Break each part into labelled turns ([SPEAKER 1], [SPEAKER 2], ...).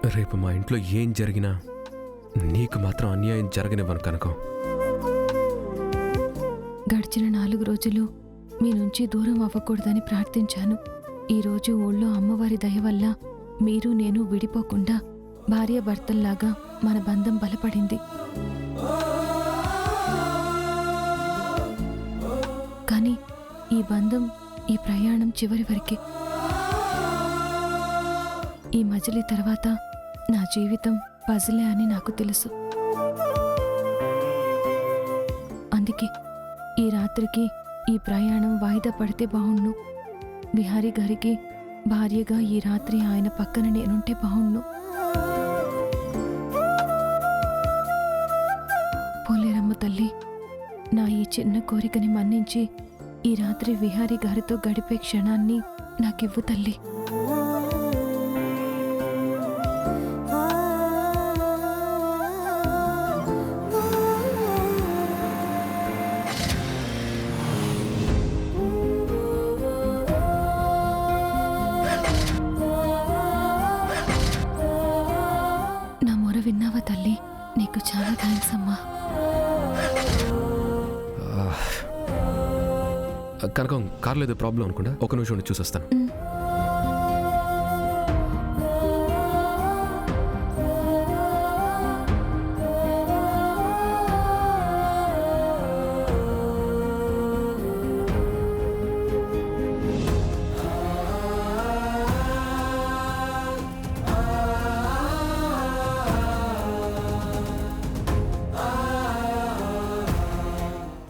[SPEAKER 1] రేపు మా ఇంట్లో ఏం జరిగినా నీకు మాత్రం అన్యాయం జరగనివ్వను కనకం.
[SPEAKER 2] గడిచిన 4 రోజులు మీ నుంచి దూరం అవ్వకూడదని ప్రార్థించాను. ఈరోజు ఊళ్ళో అమ్మవారి దయ వల్ల మీరు నేను విడిపోకుండా భార్యాభర్తల్లాగా మన బంధం బలపడింది. కానీ ఈ బంధం, ఈ ప్రయాణం చివరి వరకే. ఈ మజిలీ తర్వాత నా జీవితం పజిలే అని నాకు తెలుసు. అందుకే ఈ రాత్రికి ఈ ప్రయాణం వాయిదా పడితే బావుణ్ణు. విహారీ గారికి భార్యగా ఈ రాత్రి ఆయన పక్కన నేనుంటే బావుణ్ణు. పోలేరమ్మ తల్లి, నా ఈ చిన్న కోరికని మన్నించి ఈ రాత్రి విహారీ గారితో గడిపే క్షణాన్ని నాకివ్వు తల్లి. నా మొర విన్నావా తల్లి? నీకు చాలా థ్యాంక్స్ అమ్మా.
[SPEAKER 1] కనకం, కార్లో ఏదో ప్రాబ్లం అనుకుంటా. ఒక నిమిషం ఉండి చూసొస్తాను.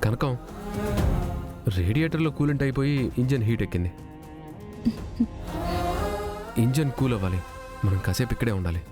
[SPEAKER 1] కనకం, రేడియేటర్లో కూలెంట్ అయిపోయి ఇంజన్ హీట్ ఎక్కింది. ఇంజన్ కూల్ అవ్వాలి, మనం కాసేపు ఇక్కడే ఉండాలి.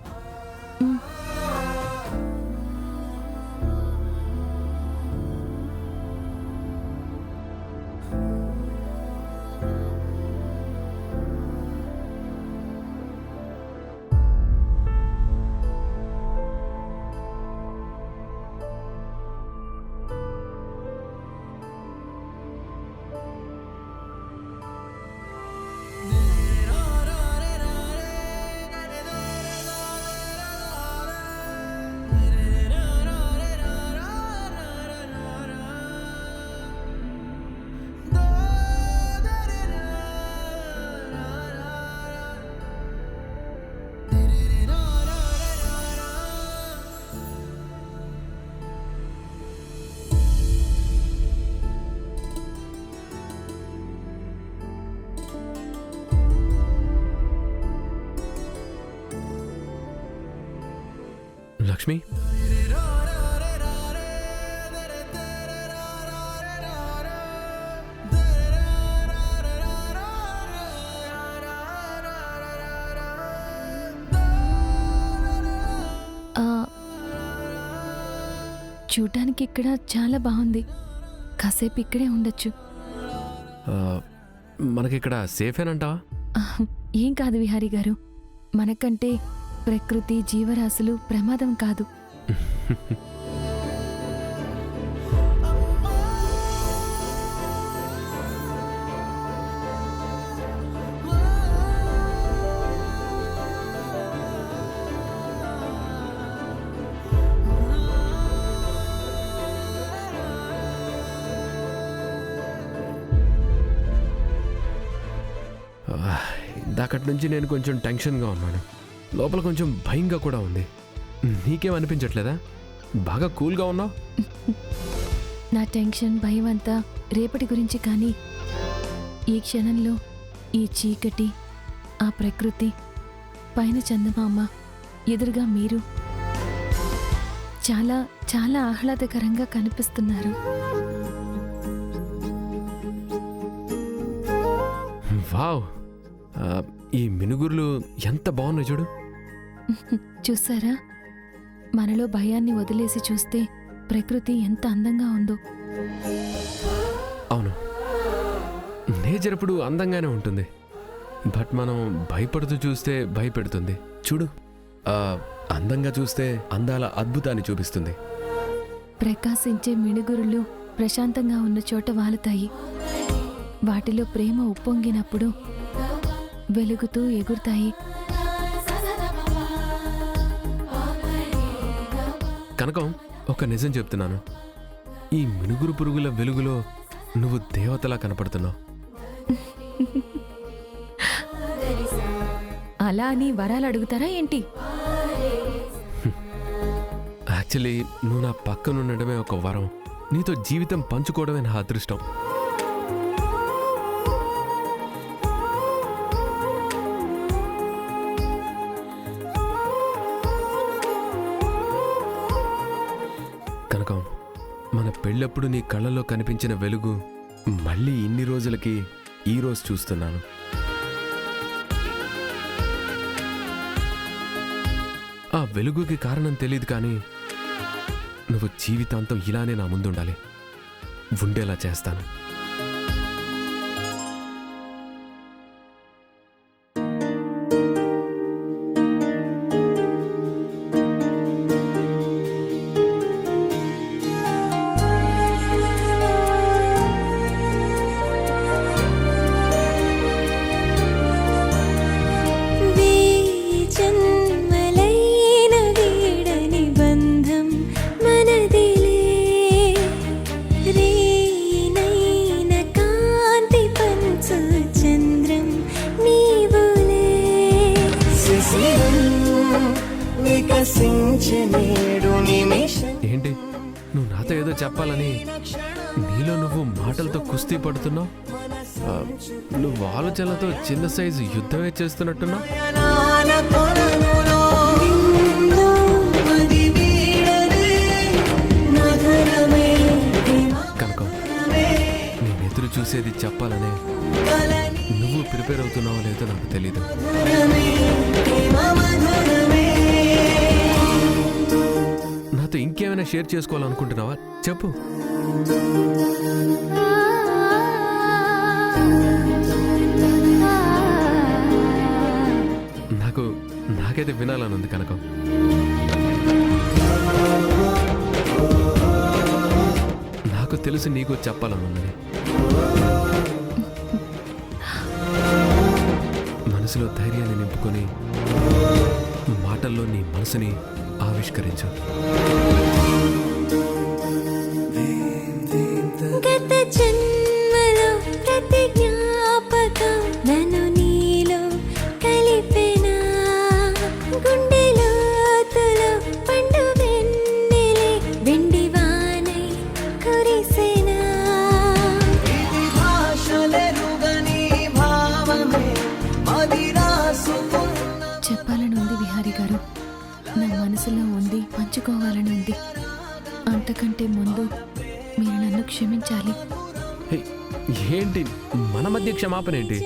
[SPEAKER 1] లక్ష్మి,
[SPEAKER 2] చూడ్డానికి ఇక్కడ చాలా బాగుంది. కాసేపు ఇక్కడే ఉండొచ్చు.
[SPEAKER 1] మనకిక్కడ సేఫేనంటావా?
[SPEAKER 2] ఏం కాదు విహారీ గారు, మనకంటే ప్రకృతి, జీవరాశులు ప్రమాదం కాదు.
[SPEAKER 1] ఇందాకటి నుంచి నేను కొంచెం టెన్షన్గా ఉన్నాను. లోపల కొంచెం భయంగా కూడా ఉంది. నీకేం అనిపించట్లేదా? బాగా కూల్గా ఉన్నావు.
[SPEAKER 2] నా టెన్షన్, భయం అంతా రేపటి గురించి. కానీ ఈ క్షణంలో ఈ చీకటి, ఆ ప్రకృతి, పైన చందమామ, ఎదురుగా మీరు చాలా చాలా ఆహ్లాదకరంగా కనిపిస్తున్నారు.
[SPEAKER 1] వావ్, ఈ మినుగుర్లు ఎంత బాగున్నాయి చూడు.
[SPEAKER 2] చూసారా, మనలో భయాన్ని వదిలేసి చూస్తే ప్రకృతి ఎంత అందంగా ఉందో.
[SPEAKER 1] అవును, నేచర్ ఎప్పుడు అందంగానే ఉంటుంది. బట్ మనం భయపడుతూ చూస్తే భయపెడుతుంది. చూడు, అందంగా చూస్తే అందాల అద్భుతాన్ని చూపిస్తుంది.
[SPEAKER 2] ప్రకాశించే మినుగురులు ప్రశాంతంగా ఉన్న చోట వాలుతాయి. వాటిలో ప్రేమ ఉప్పొంగినప్పుడు వెలుగుతూ ఎగురుతాయి.
[SPEAKER 1] కనకం, ఒక నిజం చెప్తున్నాను. ఈ మినుగురు పురుగుల వెలుగులో నువ్వు దేవతలా కనపడుతున్నావు.
[SPEAKER 2] అలా అని వరాలు అడుగుతారా ఏంటి?
[SPEAKER 1] యాక్చువల్లీ నువ్వు నా పక్కన ఉండడమే ఒక వరం. నీతో జీవితం పంచుకోవడమే నా అదృష్టం. కనకం, మన పెళ్ళప్పుడు నీ కళ్ళలో కనిపించిన వెలుగు మళ్ళీ ఇన్ని రోజులకి ఈరోజు చూస్తున్నాను. ఆ వెలుగుకి కారణం తెలియదు, కానీ నువ్వు జీవితాంతం ఇలానే నా ముందుండాలి, ఉండేలా చేస్తాను. ఏంటి, నువ్వు నాతో ఏదో చెప్పాలని నీలో నువ్వు మాటలతో కుస్తీ పడుతున్నావు? నువ్వు ఆలోచనలతో చిన్న సైజు యుద్ధమే చేస్తున్నట్టున్నావు. కనుక నేను ఎదురు చూసేది చెప్పాలనే నువ్వు ప్రిపేర్ అవుతున్నావో లేదో నాకు తెలీదు. నాతో ఇంకేమైనా షేర్ చేసుకోవాలనుకుంటున్నావా? చెప్పు. నాకైతే వినాలని ఉంది కనకం. నాకు తెలుసు నీకు చెప్పాలని ఉందని. మనసులో ధైర్యాన్ని నింపుకొని మాటల్లో నీ మనసుని ఆవిష్కరించు.
[SPEAKER 3] గత జన్మలో ప్రతి జ్ఞాపకం నన్ను నీలో కలిపెనా, గుండె లోతులో పండు వెన్నెలే వెండి వానై కురిసెనా.
[SPEAKER 2] చెప్పాలని ఉంది విహారీ గారు, నా మనసులో ఉంది, పంచుకోవాలని ఉంది. అంతకంటే ముందు మీరు నన్ను క్షమించాలి.
[SPEAKER 1] ఏంటి మన మధ్య క్షమాపణ ఏంటి?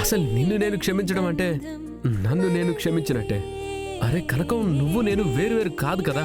[SPEAKER 1] అసలు నిన్ను నేను క్షమించడం అంటే నన్ను నేను క్షమించినట్టే. అరే కనకం, నువ్వు నేను వేరు వేరు కాదు కదా.